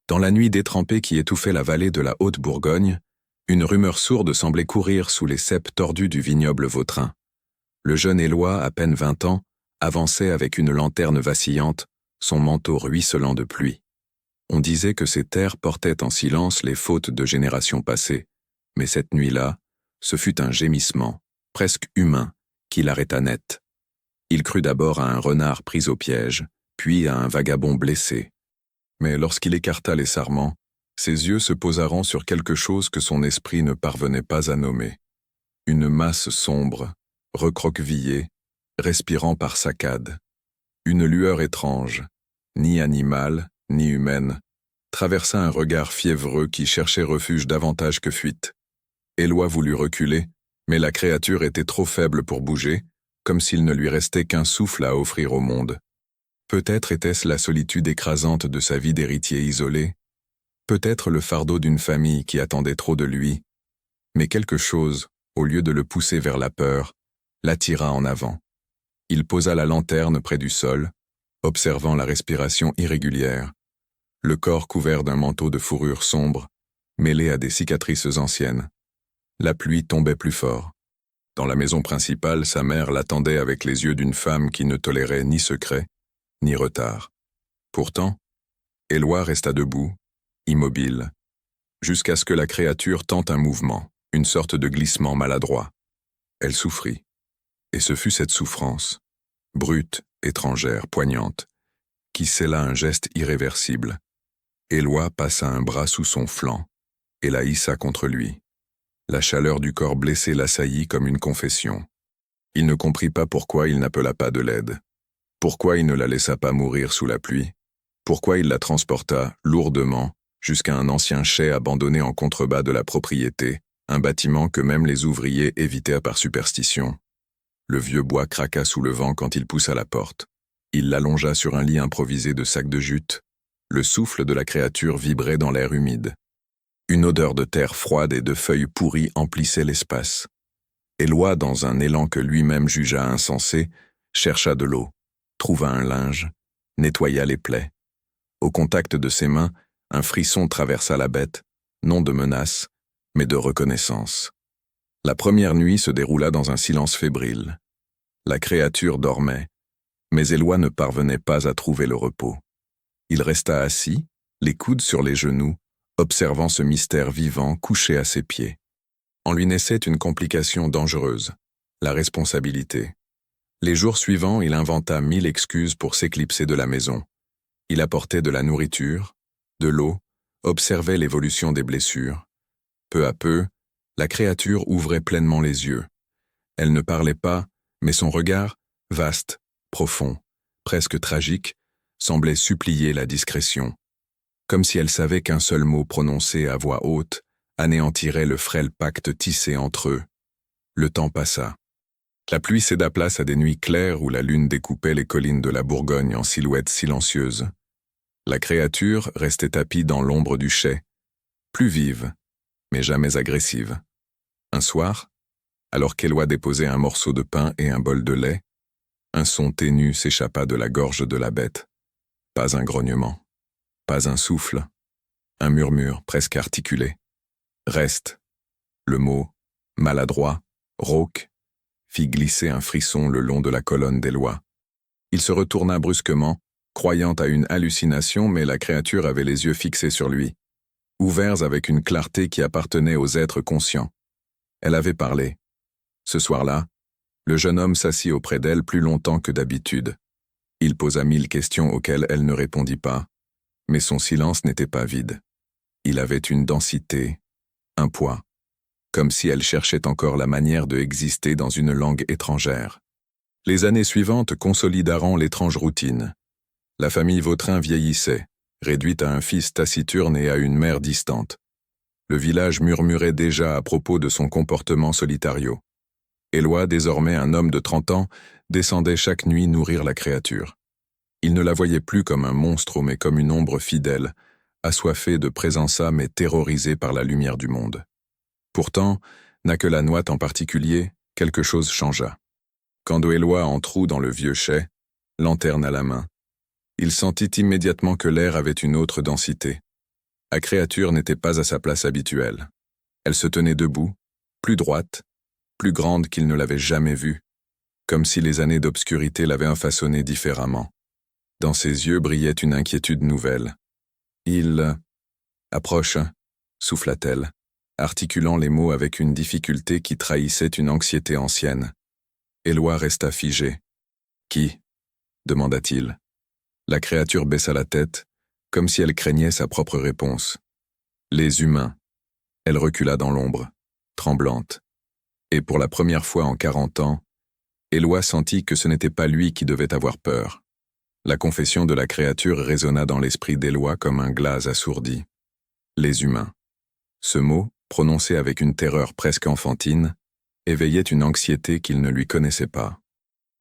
Dans la nuit détrempée qui étouffait la vallée de la Haute-Bourgogne, une rumeur sourde semblait courir sous les ceps tordus du vignoble vautrin. Le jeune Éloi, à peine 20 ans, avançait avec une lanterne vacillante, son manteau ruisselant de pluie. On disait que ces terres portaient en silence les fautes de générations passées, mais cette nuit-là, ce fut un gémissement, presque humain, qui l'arrêta net. Il crut d'abord à un renard pris au piège, puis à un vagabond blessé. Mais lorsqu'il écarta les sarments, ses yeux se posaront sur quelque chose que son esprit ne parvenait pas à nommer. Une masse sombre, recroquevillée, respirant par saccades. Une lueur étrange, ni animale, ni humaine, traversa un regard fiévreux qui cherchait refuge davantage que fuite. Éloi voulut reculer, mais la créature était trop faible pour bouger, comme s'il ne lui restait qu'un souffle à offrir au monde. Peut-être était-ce la solitude écrasante de sa vie d'héritier isolé, peut-être le fardeau d'une famille qui attendait trop de lui, mais quelque chose, au lieu de le pousser vers la peur, l'attira en avant. Il posa la lanterne près du sol, observant la respiration irrégulière, le corps couvert d'un manteau de fourrure sombre, mêlé à des cicatrices anciennes. La pluie tombait plus fort. Dans la maison principale, sa mère l'attendait avec les yeux d'une femme qui ne tolérait ni secret, ni retard. Pourtant, Éloi resta debout, immobile, jusqu'à ce que la créature tente un mouvement, une sorte de glissement maladroit. Elle souffrit, et ce fut cette souffrance, brute, étrangère, poignante, qui scella un geste irréversible. Éloi passa un bras sous son flanc, et la hissa contre lui. La chaleur du corps blessé l'assaillit comme une confession. Il ne comprit pas pourquoi il n'appela pas de l'aide. Pourquoi il ne la laissa pas mourir sous la pluie? Pourquoi il la transporta, lourdement, jusqu'à un ancien chai abandonné en contrebas de la propriété, un bâtiment que même les ouvriers évitaient par superstition? Le vieux bois craqua sous le vent quand il poussa la porte. Il l'allongea sur un lit improvisé de sacs de jute. Le souffle de la créature vibrait dans l'air humide. Une odeur de terre froide et de feuilles pourries emplissait l'espace. Éloi, dans un élan que lui-même jugea insensé, chercha de l'eau, trouva un linge, nettoya les plaies. Au contact de ses mains, un frisson traversa la bête, non de menace, mais de reconnaissance. La première nuit se déroula dans un silence fébrile. La créature dormait, mais Éloi ne parvenait pas à trouver le repos. Il resta assis, les coudes sur les genoux, observant ce mystère vivant couché à ses pieds. En lui naissait une complication dangereuse, la responsabilité. Les jours suivants, il inventa 1000 excuses pour s'éclipser de la maison. Il apportait de la nourriture, de l'eau, observait l'évolution des blessures. Peu à peu, la créature ouvrait pleinement les yeux. Elle ne parlait pas, mais son regard, vaste, profond, presque tragique, semblait supplier la discrétion. Comme si elle savait qu'un seul mot prononcé à voix haute anéantirait le frêle pacte tissé entre eux. Le temps passa. La pluie céda place à des nuits claires où la lune découpait les collines de la Bourgogne en silhouettes silencieuses. La créature restait tapie dans l'ombre du chai, plus vive, mais jamais agressive. Un soir, alors qu'Éloi déposait un morceau de pain et un bol de lait, un son ténu s'échappa de la gorge de la bête. Pas un grognement. Pas un souffle, un murmure presque articulé. Reste. Le mot, maladroit, rauque, fit glisser un frisson le long de la colonne d'Éloi. Il se retourna brusquement, croyant à une hallucination, mais la créature avait les yeux fixés sur lui, ouverts avec une clarté qui appartenait aux êtres conscients. Elle avait parlé. Ce soir-là, le jeune homme s'assit auprès d'elle plus longtemps que d'habitude. Il posa 1000 questions auxquelles elle ne répondit pas. Mais son silence n'était pas vide. Il avait une densité, un poids, comme si elle cherchait encore la manière de exister dans une langue étrangère. Les années suivantes consolidaront l'étrange routine. La famille Vautrin vieillissait, réduite à un fils taciturne et à une mère distante. Le village murmurait déjà à propos de son comportement solitario. Éloi, désormais un homme de 30 ans, descendait chaque nuit nourrir la créature. Il ne la voyait plus comme un monstre, mais comme une ombre fidèle, assoiffée de présence mais terrorisée par la lumière du monde. Pourtant, Naquelanoite en particulier, quelque chose changea. Quand Éloi entrut dans le vieux chai, lanterne à la main, il sentit immédiatement que l'air avait une autre densité. La créature n'était pas à sa place habituelle. Elle se tenait debout, plus droite, plus grande qu'il ne l'avait jamais vue, comme si les années d'obscurité l'avaient façonnée différemment. Dans ses yeux brillait une inquiétude nouvelle. « Il approche », souffla-t-elle, articulant les mots avec une difficulté qui trahissait une anxiété ancienne. Éloi resta figé. « Qui » demanda-t-il. La créature baissa la tête, comme si elle craignait sa propre réponse. « Les humains ». Elle recula dans l'ombre, tremblante. Et pour la première fois en 40 ans, Éloi sentit que ce n'était pas lui qui devait avoir peur. La confession de la créature résonna dans l'esprit d'Éloi comme un glas assourdi. Les humains. Ce mot, prononcé avec une terreur presque enfantine, éveillait une anxiété qu'il ne lui connaissait pas.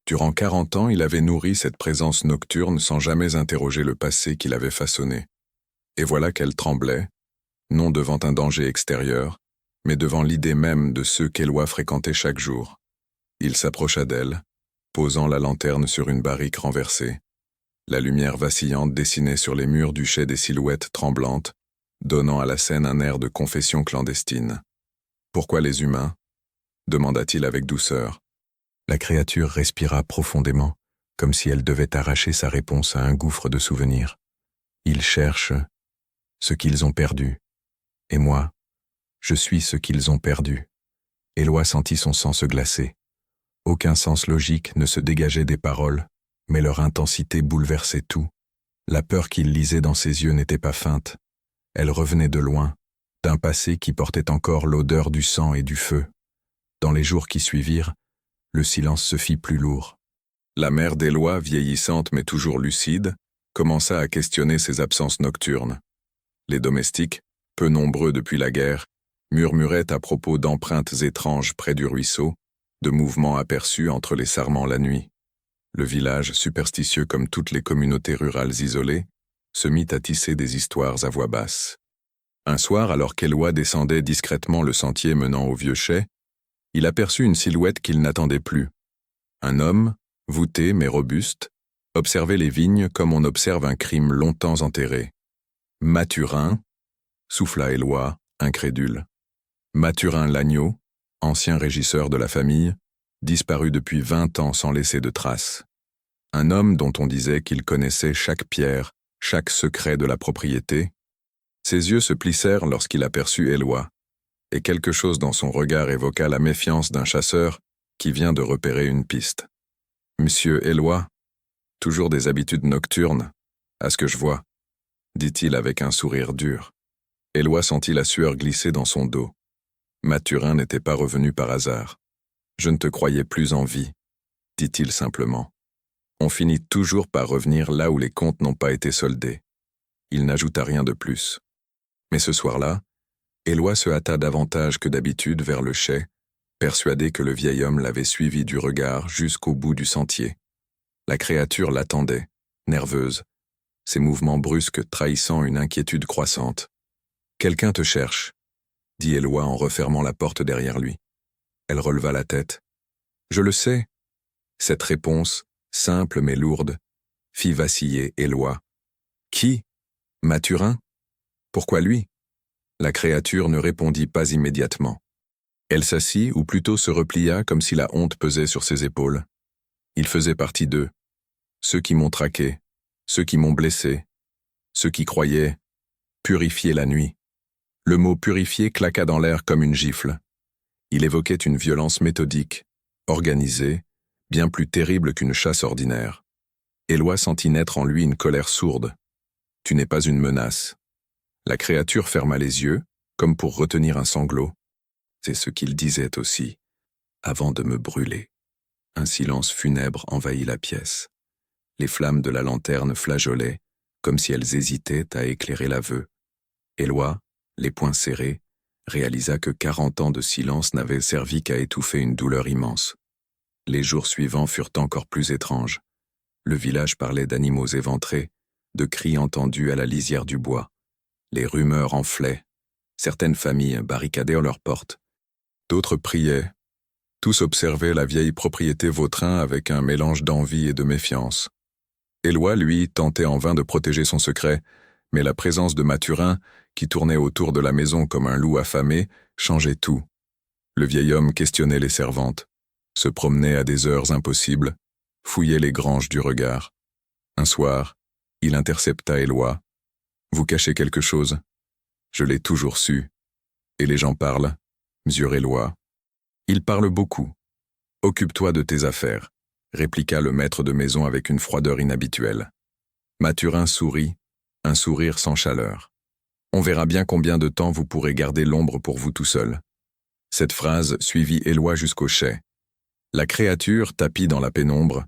Durant 40 ans, il avait nourri cette présence nocturne sans jamais interroger le passé qu'il avait façonné. Et voilà qu'elle tremblait, non devant un danger extérieur, mais devant l'idée même de ceux qu'Éloi fréquentait chaque jour. Il s'approcha d'elle, posant la lanterne sur une barrique renversée. La lumière vacillante dessinait sur les murs du chai des silhouettes tremblantes, donnant à la scène un air de confession clandestine. « Pourquoi les humains » demanda-t-il avec douceur. La créature respira profondément, comme si elle devait arracher sa réponse à un gouffre de souvenirs. Ils cherchent ce qu'ils ont perdu. Et moi, je suis ce qu'ils ont perdu. Éloi sentit son sang se glacer. Aucun sens logique ne se dégageait des paroles, mais leur intensité bouleversait tout. La peur qu'il lisait dans ses yeux n'était pas feinte. Elle revenait de loin, d'un passé qui portait encore l'odeur du sang et du feu. Dans les jours qui suivirent, le silence se fit plus lourd. La mère d'Éloi, vieillissante mais toujours lucide, commença à questionner ses absences nocturnes. Les domestiques, peu nombreux depuis la guerre, murmuraient à propos d'empreintes étranges près du ruisseau, de mouvements aperçus entre les sarments la nuit. Le village, superstitieux comme toutes les communautés rurales isolées, se mit à tisser des histoires à voix basse. Un soir, alors qu'Éloi descendait discrètement le sentier menant au vieux chai, il aperçut une silhouette qu'il n'attendait plus. Un homme, voûté mais robuste, observait les vignes comme on observe un crime longtemps enterré. « Mathurin » souffla Éloi, incrédule. Mathurin l'agneau, ancien régisseur de la famille, disparu depuis 20 ans sans laisser de traces. Un homme dont on disait qu'il connaissait chaque pierre, chaque secret de la propriété. Ses yeux se plissèrent lorsqu'il aperçut Éloi, et quelque chose dans son regard évoqua la méfiance d'un chasseur qui vient de repérer une piste. « Monsieur Éloi, toujours des habitudes nocturnes, à ce que je vois, » dit-il avec un sourire dur. Éloi sentit la sueur glisser dans son dos. Mathurin n'était pas revenu par hasard. « Je ne te croyais plus en vie, » dit-il simplement. On finit toujours par revenir là où les comptes n'ont pas été soldés. Il n'ajouta rien de plus. Mais ce soir-là, Éloi se hâta davantage que d'habitude vers le chai, persuadé que le vieil homme l'avait suivi du regard jusqu'au bout du sentier. La créature l'attendait, nerveuse, ses mouvements brusques trahissant une inquiétude croissante. « Quelqu'un te cherche », dit Éloi en refermant la porte derrière lui. Elle releva la tête. « Je le sais. » Cette réponse, simple mais lourde, fit vaciller Éloi. « Qui ? Mathurin ? Pourquoi lui ?» La créature ne répondit pas immédiatement. Elle s'assit ou plutôt se replia comme si la honte pesait sur ses épaules. Il faisait partie d'eux, ceux qui m'ont traqué, ceux qui m'ont blessé, ceux qui croyaient purifier la nuit. Le mot purifier claqua dans l'air comme une gifle. Il évoquait une violence méthodique, organisée, bien plus terrible qu'une chasse ordinaire. Éloi sentit naître en lui une colère sourde. « Tu n'es pas une menace. » La créature ferma les yeux, comme pour retenir un sanglot. C'est ce qu'il disait aussi, avant de me brûler. Un silence funèbre envahit la pièce. Les flammes de la lanterne flageolaient, comme si elles hésitaient à éclairer l'aveu. Éloi, les poings serrés, réalisa que 40 ans de silence n'avaient servi qu'à étouffer une douleur immense. Les jours suivants furent encore plus étranges. Le village parlait d'animaux éventrés, de cris entendus à la lisière du bois. Les rumeurs enflaient. Certaines familles barricadaient leurs portes. D'autres priaient. Tous observaient la vieille propriété Vautrin avec un mélange d'envie et de méfiance. Éloi, lui, tentait en vain de protéger son secret, Mais la présence de Mathurin, qui tournait autour de la maison comme un loup affamé, changeait tout. Le vieil homme questionnait les servantes, se promenait à des heures impossibles, fouillait les granges du regard. Un soir, il intercepta Éloi. « Vous cachez quelque chose ? Je l'ai toujours su. Et les gens parlent, monsieur Éloi. Ils parlent beaucoup. Occupe-toi de tes affaires, répliqua le maître de maison avec une froideur inhabituelle. Mathurin sourit, un sourire sans chaleur. On verra bien combien de temps vous pourrez garder l'ombre pour vous tout seul. Cette phrase suivit Éloi jusqu'au chai. La créature, tapie dans la pénombre,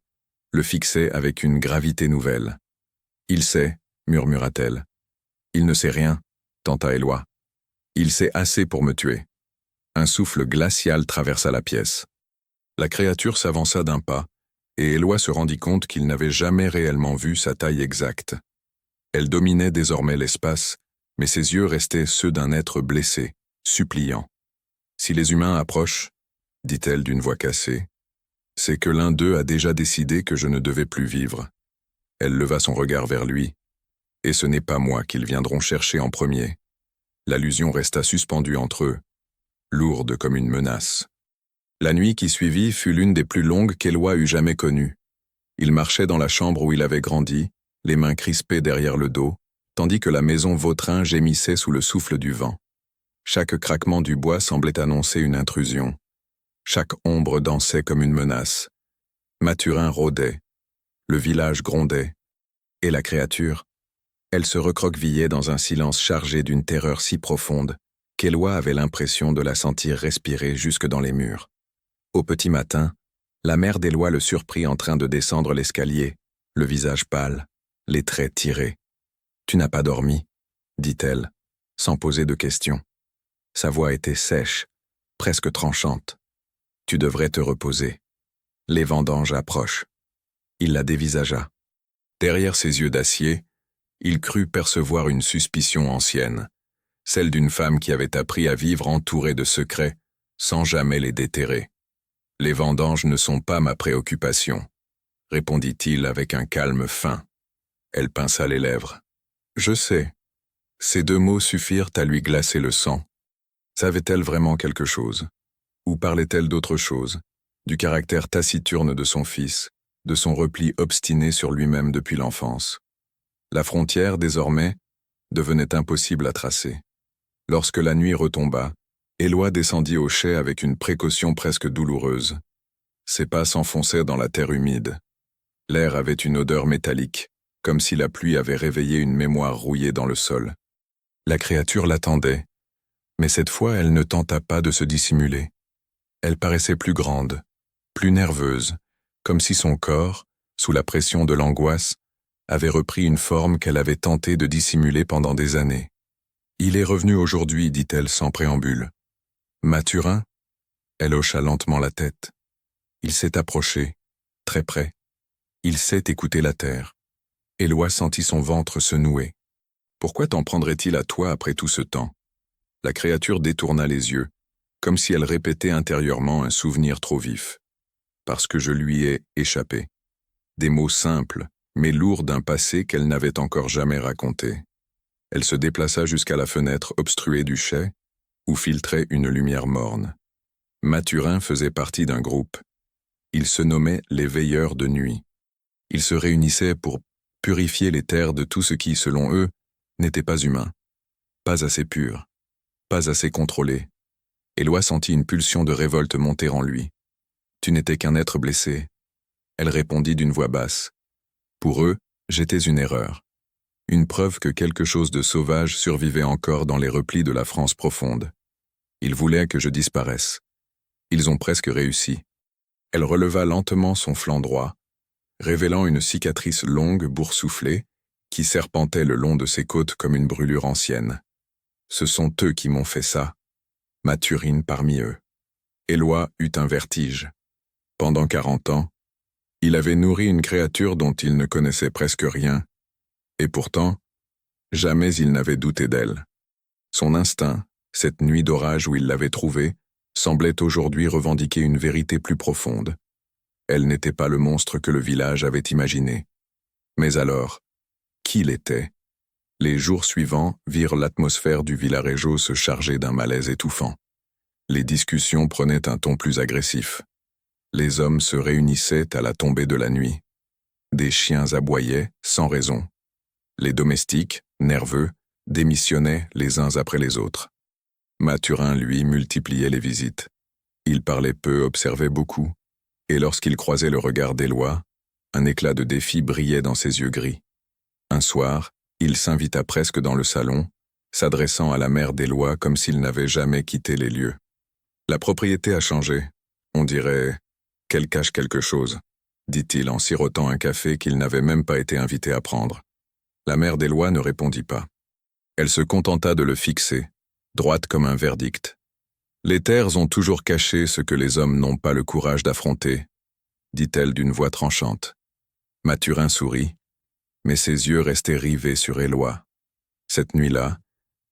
le fixait avec une gravité nouvelle. « Il sait, murmura-t-elle. « Il ne sait rien, tenta Éloi. Il sait assez pour me tuer. » Un souffle glacial traversa la pièce. La créature s'avança d'un pas, et Éloi se rendit compte qu'il n'avait jamais réellement vu sa taille exacte. Elle dominait désormais l'espace, mais ses yeux restaient ceux d'un être blessé, suppliant. « Si les humains approchent, dit-elle d'une voix cassée, c'est que l'un d'eux a déjà décidé que je ne devais plus vivre. » Elle leva son regard vers lui. « Et ce n'est pas moi qu'ils viendront chercher en premier. » L'allusion resta suspendue entre eux, lourde comme une menace. La nuit qui suivit fut l'une des plus longues qu'Éloi eût jamais connues. Il marchait dans la chambre où il avait grandi, les mains crispées derrière le dos, tandis que la maison Vautrin gémissait sous le souffle du vent. Chaque craquement du bois semblait annoncer une intrusion. Chaque ombre dansait comme une menace. Mathurin rôdait. Le village grondait. Et la créature? Elle se recroquevillait dans un silence chargé d'une terreur si profonde qu'Éloi avait l'impression de la sentir respirer jusque dans les murs. Au petit matin, la mère d'Éloi le surprit en train de descendre l'escalier, le visage pâle, les traits tirés. « Tu n'as pas dormi ?» dit-elle, sans poser de questions. Sa voix était sèche, presque tranchante. « Tu devrais te reposer. Les vendanges approchent. » Il la dévisagea. Derrière ses yeux d'acier, il crut percevoir une suspicion ancienne, celle d'une femme qui avait appris à vivre entourée de secrets, sans jamais les déterrer. « Les vendanges ne sont pas ma préoccupation, » répondit-il avec un calme fin. Elle pinça les lèvres. « Je sais. » Ces deux mots suffirent à lui glacer le sang. Savait-elle vraiment quelque chose? Ou parlait-elle d'autre chose, du caractère taciturne de son fils, de son repli obstiné sur lui-même depuis l'enfance? La frontière, désormais, devenait impossible à tracer. Lorsque la nuit retomba, Éloi descendit au chai avec une précaution presque douloureuse. Ses pas s'enfonçaient dans la terre humide. L'air avait une odeur métallique, comme si la pluie avait réveillé une mémoire rouillée dans le sol. La créature l'attendait, mais cette fois elle ne tenta pas de se dissimuler. Elle paraissait plus grande, plus nerveuse, comme si son corps, sous la pression de l'angoisse, avait repris une forme qu'elle avait tenté de dissimuler pendant des années. « Il est revenu aujourd'hui, dit-elle sans préambule. »« Mathurin ?» Elle hocha lentement la tête. Il s'est approché, très près. Il sait écouter la terre. Éloi sentit son ventre se nouer. Pourquoi t'en prendrait-il à toi après tout ce temps? La créature détourna les yeux, comme si elle répétait intérieurement un souvenir trop vif. Parce que je lui ai échappé. Des mots simples, mais lourds d'un passé qu'elle n'avait encore jamais raconté. Elle se déplaça jusqu'à la fenêtre obstruée du chai, où filtrait une lumière morne. Mathurin faisait partie d'un groupe. Il se nommait les Veilleurs de nuit. Ils se réunissaient pour purifier les terres de tout ce qui, selon eux, n'était pas humain, pas assez pur, pas assez contrôlé. Éloi sentit une pulsion de révolte monter en lui. « Tu n'étais qu'un être blessé. » Elle répondit d'une voix basse. « Pour eux, j'étais une erreur. Une preuve que quelque chose de sauvage survivait encore dans les replis de la France profonde. Ils voulaient que je disparaisse. Ils ont presque réussi. » Elle releva lentement son flanc droit, révélant une cicatrice longue boursouflée qui serpentait le long de ses côtes comme une brûlure ancienne. « Ce sont eux qui m'ont fait ça. » Mathurine parmi eux. Éloi eut un vertige. Pendant 40 ans, il avait nourri une créature dont il ne connaissait presque rien, et pourtant, jamais il n'avait douté d'elle. Son instinct, cette nuit d'orage où il l'avait trouvée, semblait aujourd'hui revendiquer une vérité plus profonde. Elle n'était pas le monstre que le village avait imaginé. Mais alors, qui l'était? Les jours suivants virent l'atmosphère du Villarejo se charger d'un malaise étouffant. Les discussions prenaient un ton plus agressif. Les hommes se réunissaient à la tombée de la nuit. Des chiens aboyaient sans raison. Les domestiques, nerveux, démissionnaient les uns après les autres. Mathurin, lui, multipliait les visites. Il parlait peu, observait beaucoup, et lorsqu'il croisait le regard d'Éloi, un éclat de défi brillait dans ses yeux gris. Un soir, il s'invita presque dans le salon, s'adressant à la mère d'Éloi comme s'il n'avait jamais quitté les lieux. La propriété a changé. On dirait qu'elle cache quelque chose, dit-il en sirotant un café qu'il n'avait même pas été invité à prendre. La mère d'Éloi ne répondit pas. Elle se contenta de le fixer, droite comme un verdict. Les terres ont toujours caché ce que les hommes n'ont pas le courage d'affronter, dit-elle d'une voix tranchante. Mathurin sourit, mais ses yeux restaient rivés sur Éloi. Cette nuit-là,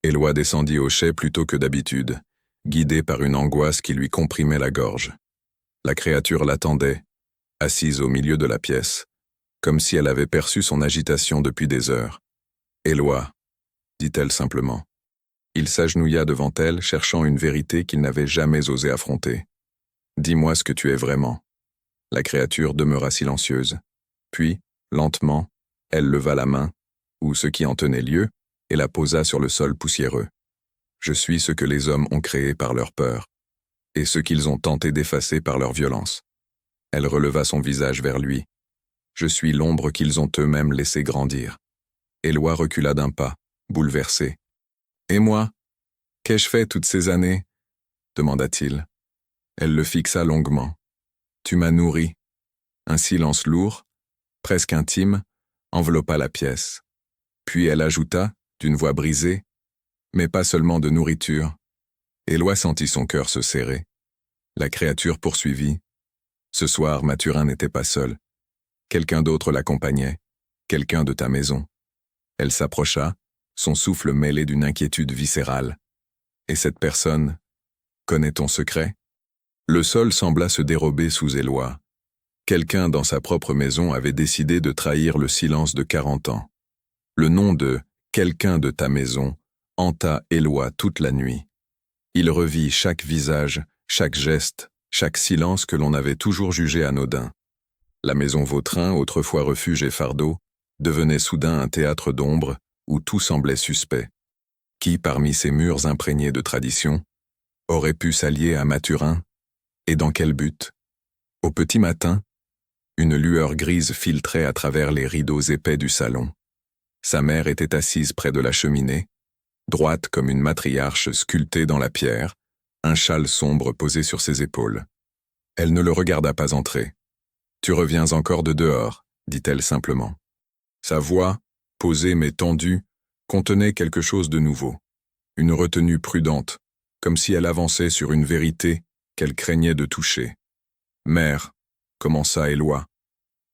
Éloi descendit au chai plutôt que d'habitude, guidé par une angoisse qui lui comprimait la gorge. La créature l'attendait, assise au milieu de la pièce, comme si elle avait perçu son agitation depuis des heures. « Éloi », dit-elle simplement. Il s'agenouilla devant elle, cherchant une vérité qu'il n'avait jamais osé affronter. « Dis-moi ce que tu es vraiment. » La créature demeura silencieuse. Puis, lentement, elle leva la main, ou ce qui en tenait lieu, et la posa sur le sol poussiéreux. « Je suis ce que les hommes ont créé par leur peur, et ce qu'ils ont tenté d'effacer par leur violence. » Elle releva son visage vers lui. « Je suis l'ombre qu'ils ont eux-mêmes laissé grandir. » Éloi recula d'un pas, bouleversé. « Et moi? Qu'ai-je fait toutes ces années ?» demanda-t-il. Elle le fixa longuement. « Tu m'as nourri. » Un silence lourd, presque intime, enveloppa la pièce. Puis elle ajouta, d'une voix brisée, « Mais pas seulement de nourriture. » Éloi sentit son cœur se serrer. La créature poursuivit. « Ce soir, Mathurin n'était pas seul. Quelqu'un d'autre l'accompagnait, quelqu'un de ta maison. » Elle s'approcha, son souffle mêlé d'une inquiétude viscérale. « Et cette personne, connaît ton secret ?» Le sol sembla se dérober sous Éloi. Quelqu'un dans sa propre maison avait décidé de trahir le silence de 40 ans. Le nom de « quelqu'un de ta maison » hanta Éloi toute la nuit. Il revit chaque visage, chaque geste, chaque silence que l'on avait toujours jugé anodin. La maison Vautrin, autrefois refuge et fardeau, devenait soudain un théâtre d'ombre où tout semblait suspect. Qui, parmi ces murs imprégnés de tradition, aurait pu s'allier à Mathurin, et dans quel but? Au petit matin, une lueur grise filtrait à travers les rideaux épais du salon. Sa mère était assise près de la cheminée, droite comme une matriarche sculptée dans la pierre, un châle sombre posé sur ses épaules. Elle ne le regarda pas entrer. « Tu reviens encore de dehors », dit-elle simplement. Sa voix, posée mais tendue, contenait quelque chose de nouveau, une retenue prudente, comme si elle avançait sur une vérité qu'elle craignait de toucher. « Mère », commença Éloi,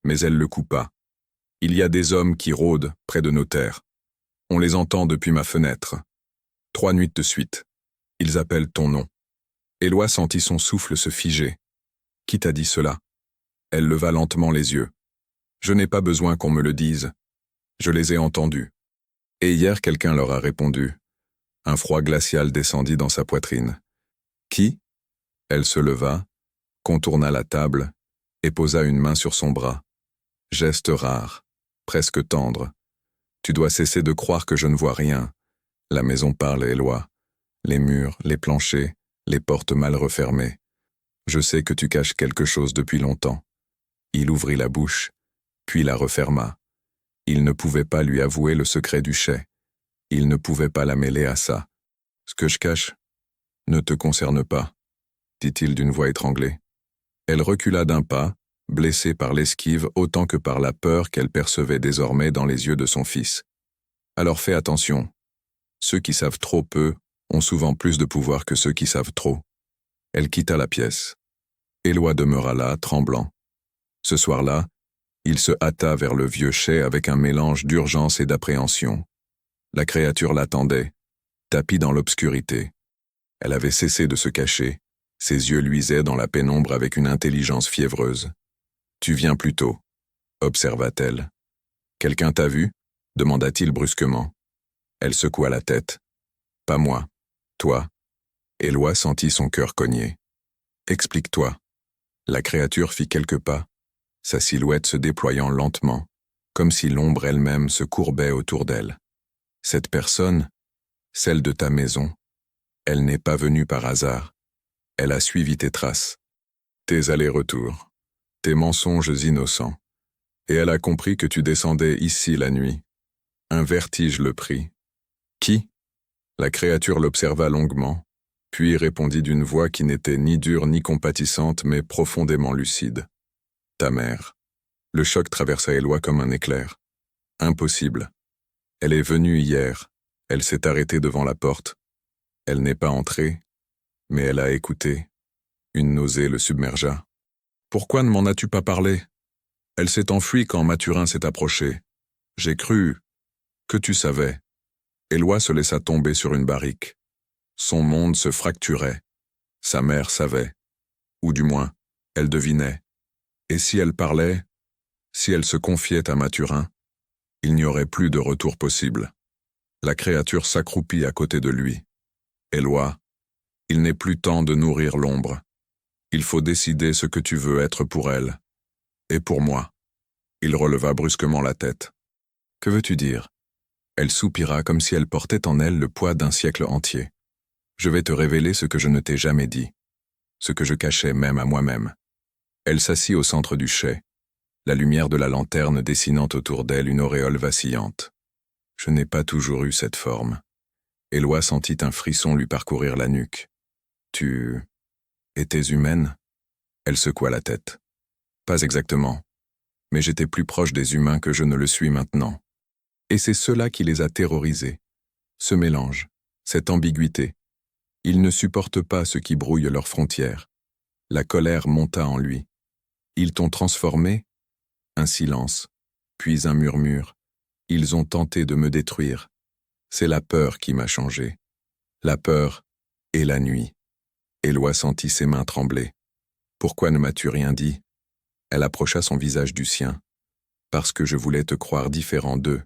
mais elle le coupa. « Il y a des hommes qui rôdent près de nos terres. On les entend depuis ma fenêtre. 3 nuits de suite. Ils appellent ton nom. » Éloi sentit son souffle se figer. « Qui t'a dit cela ?» Elle leva lentement les yeux. « Je n'ai pas besoin qu'on me le dise. Je les ai entendus. » Et hier quelqu'un leur a répondu. Un froid glacial descendit dans sa poitrine. « Qui ?» Elle se leva, contourna la table et posa une main sur son bras. Geste rare, presque tendre. « Tu dois cesser de croire que je ne vois rien. La maison parle, Éloi. Les murs, les planchers, les portes mal refermées. Je sais que tu caches quelque chose depuis longtemps. » Il ouvrit la bouche, puis la referma. Il ne pouvait pas lui avouer le secret du chai. Il ne pouvait pas la mêler à ça. « Ce que je cache ne te concerne pas, » dit-il d'une voix étranglée. Elle recula d'un pas, blessée par l'esquive autant que par la peur qu'elle percevait désormais dans les yeux de son fils. « Alors fais attention. Ceux qui savent trop peu ont souvent plus de pouvoir que ceux qui savent trop. » Elle quitta la pièce. Éloi demeura là, tremblant. Ce soir-là, il se hâta vers le vieux chai avec un mélange d'urgence et d'appréhension. La créature l'attendait, tapie dans l'obscurité. Elle avait cessé de se cacher, ses yeux luisaient dans la pénombre avec une intelligence fiévreuse. « Tu viens plus tôt », observa-t-elle. « Quelqu'un t'a vu » demanda-t-il brusquement. Elle secoua la tête. Pas moi. Toi. Éloi sentit son cœur cogner. Explique-toi. La créature fit quelques pas, sa silhouette se déployant lentement, comme si l'ombre elle-même se courbait autour d'elle. Cette personne, celle de ta maison, elle n'est pas venue par hasard. Elle a suivi tes traces, tes allers-retours, tes mensonges innocents. Et elle a compris que tu descendais ici la nuit. Un vertige le prit. Qui? La créature l'observa longuement, puis répondit d'une voix qui n'était ni dure ni compatissante, mais profondément lucide. Ta mère. Le choc traversa Éloi comme un éclair. Impossible. Elle est venue hier. Elle s'est arrêtée devant la porte. Elle n'est pas entrée, mais elle a écouté. Une nausée le submergea. Pourquoi ne m'en as-tu pas parlé? Elle s'est enfuie quand Mathurin s'est approché. J'ai cru que tu savais. Éloi se laissa tomber sur une barrique. Son monde se fracturait. Sa mère savait. Ou du moins, elle devinait. Et si elle parlait, si elle se confiait à Mathurin, il n'y aurait plus de retour possible. La créature s'accroupit à côté de lui. Éloi, il n'est plus temps de nourrir l'ombre. Il faut décider ce que tu veux être pour elle. Et pour moi. Il releva brusquement la tête. Que veux-tu dire? Elle soupira comme si elle portait en elle le poids d'un siècle entier. Je vais te révéler ce que je ne t'ai jamais dit, ce que je cachais même à moi-même. Elle s'assit au centre du chai, la lumière de la lanterne dessinant autour d'elle une auréole vacillante. Je n'ai pas toujours eu cette forme. Éloi sentit un frisson lui parcourir la nuque. Tu étais humaine? Elle secoua la tête. Pas exactement, mais j'étais plus proche des humains que je ne le suis maintenant. Et c'est cela qui les a terrorisés. Ce mélange, cette ambiguïté. Ils ne supportent pas ce qui brouille leurs frontières. La colère monta en lui. Ils t'ont transformé? Un silence, puis un murmure. Ils ont tenté de me détruire. C'est la peur qui m'a changé. La peur et la nuit. Éloi sentit ses mains trembler. Pourquoi ne m'as-tu rien dit? Elle approcha son visage du sien. Parce que je voulais te croire différent d'eux.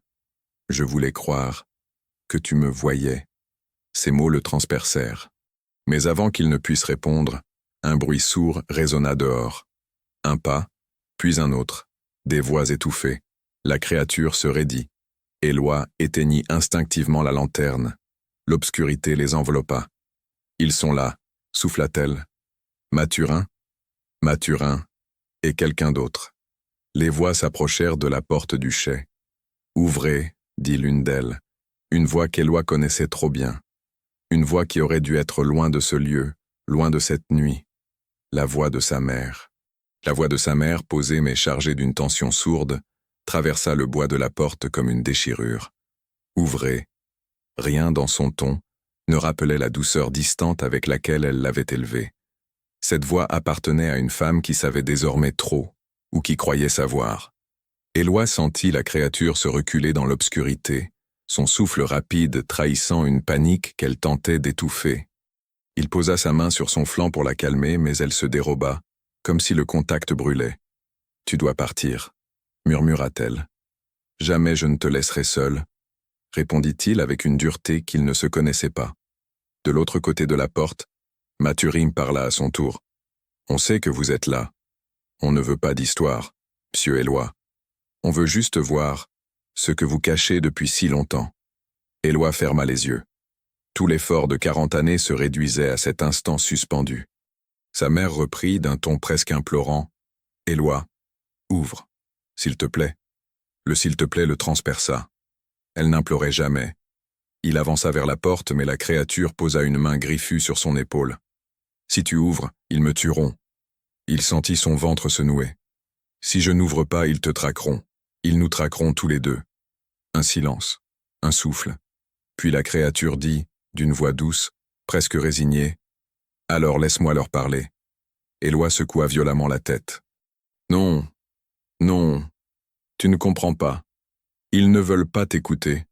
Je voulais croire que tu me voyais. Ces mots le transpercèrent. Mais avant qu'il ne puisse répondre, un bruit sourd résonna dehors. Un pas, puis un autre. Des voix étouffées. La créature se raidit. Éloi éteignit instinctivement la lanterne. L'obscurité les enveloppa. Ils sont là, souffla-t-elle. Mathurin? Mathurin et quelqu'un d'autre. Les voix s'approchèrent de la porte du chai. Ouvrez, dit l'une d'elles. Une voix qu'Éloi connaissait trop bien. Une voix qui aurait dû être loin de ce lieu, loin de cette nuit. La voix de sa mère. La voix de sa mère, posée mais chargée d'une tension sourde, traversa le bois de la porte comme une déchirure. Ouvrez. Rien dans son ton ne rappelait la douceur distante avec laquelle elle l'avait élevée. Cette voix appartenait à une femme qui savait désormais trop, ou qui croyait savoir. Éloi sentit la créature se reculer dans l'obscurité, son souffle rapide trahissant une panique qu'elle tentait d'étouffer. Il posa sa main sur son flanc pour la calmer, mais elle se déroba, comme si le contact brûlait. « Tu dois partir », murmura-t-elle. « Jamais je ne te laisserai seul », répondit-il avec une dureté qu'il ne se connaissait pas. De l'autre côté de la porte, Mathurin parla à son tour. « On sait que vous êtes là. On ne veut pas d'histoire, monsieur Éloi. On veut juste voir ce que vous cachez depuis si longtemps. » Éloi ferma les yeux. Tout l'effort de 40 années se réduisait à cet instant suspendu. Sa mère reprit d'un ton presque implorant. « Éloi, ouvre, s'il te plaît. » Le « s'il te plaît » le transperça. Elle n'implorait jamais. Il avança vers la porte, mais la créature posa une main griffue sur son épaule. « Si tu ouvres, ils me tueront. » Il sentit son ventre se nouer. « Si je n'ouvre pas, ils te traqueront. Ils nous traqueront tous les deux. » Un silence, un souffle. Puis la créature dit, d'une voix douce, presque résignée, « Alors laisse-moi leur parler. » Éloi secoua violemment la tête. « Non, non, tu ne comprends pas. Ils ne veulent pas t'écouter. »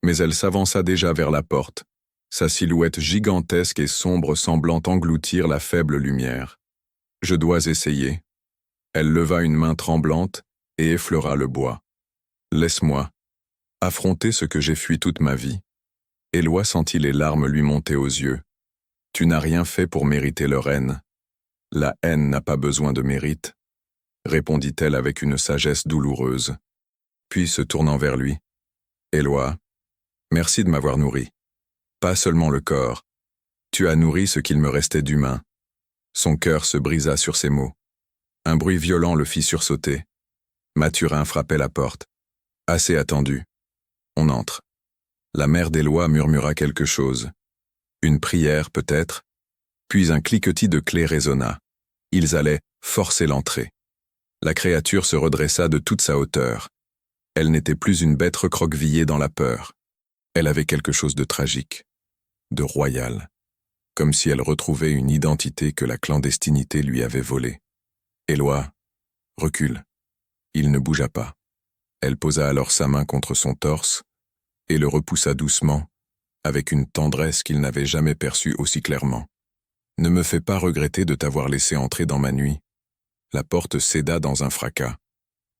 Mais elle s'avança déjà vers la porte, sa silhouette gigantesque et sombre semblant engloutir la faible lumière. « Je dois essayer. » Elle leva une main tremblante et effleura le bois. « Laisse-moi affronter ce que j'ai fui toute ma vie. » Éloi sentit les larmes lui monter aux yeux. « Tu n'as rien fait pour mériter leur haine. La haine n'a pas besoin de mérite, » répondit-elle avec une sagesse douloureuse. Puis, se tournant vers lui, « Éloi, merci de m'avoir nourri. Pas seulement le corps. Tu as nourri ce qu'il me restait d'humain. » Son cœur se brisa sur ces mots. Un bruit violent le fit sursauter. Mathurin frappait la porte. Assez attendu. On entre. La mère d'Éloi murmura quelque chose. Une prière, peut-être. Puis un cliquetis de clés résonna. Ils allaient forcer l'entrée. La créature se redressa de toute sa hauteur. Elle n'était plus une bête recroquevillée dans la peur. Elle avait quelque chose de tragique, de royal, comme si elle retrouvait une identité que la clandestinité lui avait volée. Éloi, recule. Il ne bougea pas. Elle posa alors sa main contre son torse et le repoussa doucement, avec une tendresse qu'il n'avait jamais perçue aussi clairement. « Ne me fais pas regretter de t'avoir laissé entrer dans ma nuit. » La porte céda dans un fracas.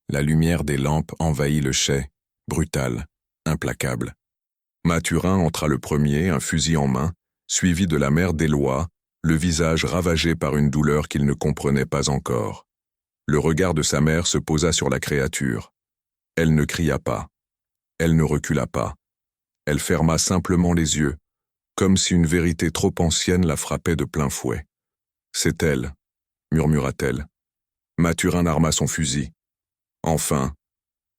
La lumière des lampes envahit le chai, brutal, implacable. Mathurin entra le premier, un fusil en main, suivi de la mère d'Éloi, le visage ravagé par une douleur qu'il ne comprenait pas encore. Le regard de sa mère se posa sur la créature. Elle ne cria pas. Elle ne recula pas. Elle ferma simplement les yeux, comme si une vérité trop ancienne la frappait de plein fouet. « C'est elle, » murmura-t-elle. Mathurin arma son fusil. Enfin,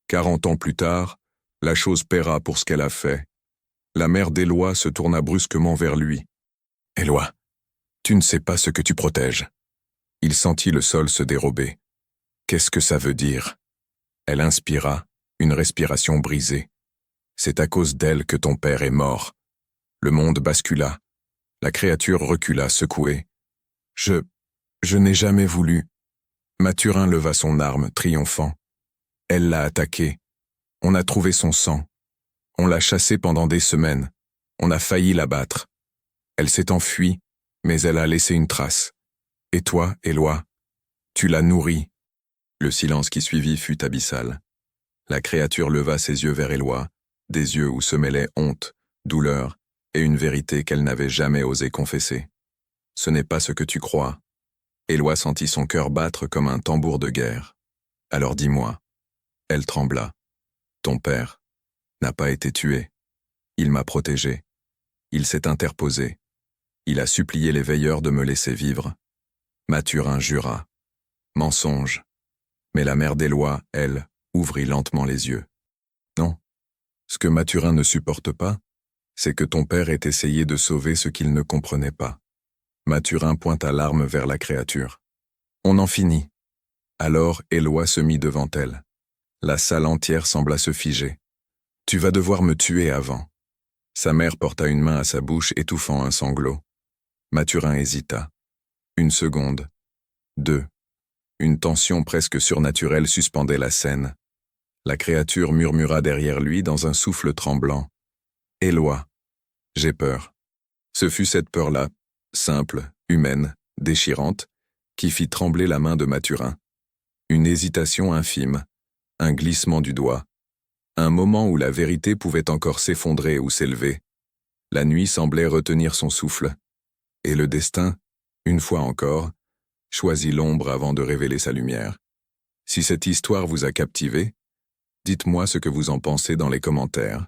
40 ans plus tard, la chose paiera pour ce qu'elle a fait. La mère d'Éloi se tourna brusquement vers lui. « Éloi, tu ne sais pas ce que tu protèges. » Il sentit le sol se dérober. « Qu'est-ce que ça veut dire ?» Elle inspira, une respiration brisée. « C'est à cause d'elle que ton père est mort. » Le monde bascula. La créature recula, secouée. « Je n'ai jamais voulu. » Mathurin leva son arme, triomphant. Elle l'a attaqué. On a trouvé son sang. On l'a chassée pendant des semaines. On a failli l'abattre. Elle s'est enfuie, mais elle a laissé une trace. Et toi, Éloi, tu l'as nourrie. Le silence qui suivit fut abyssal. La créature leva ses yeux vers Éloi, des yeux où se mêlaient honte, douleur et une vérité qu'elle n'avait jamais osé confesser. « Ce n'est pas ce que tu crois. » Éloi sentit son cœur battre comme un tambour de guerre. « Alors dis-moi. » Elle trembla. « Ton père n'a pas été tué. Il m'a protégé. Il s'est interposé. Il a supplié les veilleurs de me laisser vivre. » Mathurin jura. Mensonge. Mais la mère d'Éloi, elle, ouvrit lentement les yeux. Non. Ce que Mathurin ne supporte pas, c'est que ton père ait essayé de sauver ce qu'il ne comprenait pas. Mathurin pointa l'arme vers la créature. On en finit. Alors Éloi se mit devant elle. La salle entière sembla se figer. Tu vas devoir me tuer avant. Sa mère porta une main à sa bouche, étouffant un sanglot. Mathurin hésita. Une seconde. 2. Une tension presque surnaturelle suspendait la scène. La créature murmura derrière lui dans un souffle tremblant. « Éloi, j'ai peur. » Ce fut cette peur-là, simple, humaine, déchirante, qui fit trembler la main de Mathurin. Une hésitation infime, un glissement du doigt, un moment où la vérité pouvait encore s'effondrer ou s'élever. La nuit semblait retenir son souffle, et le destin, une fois encore, choisit l'ombre avant de révéler sa lumière. Si cette histoire vous a captivé, dites-moi ce que vous en pensez dans les commentaires.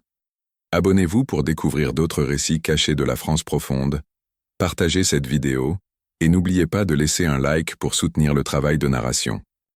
Abonnez-vous pour découvrir d'autres récits cachés de la France profonde. Partagez cette vidéo et n'oubliez pas de laisser un like pour soutenir le travail de narration.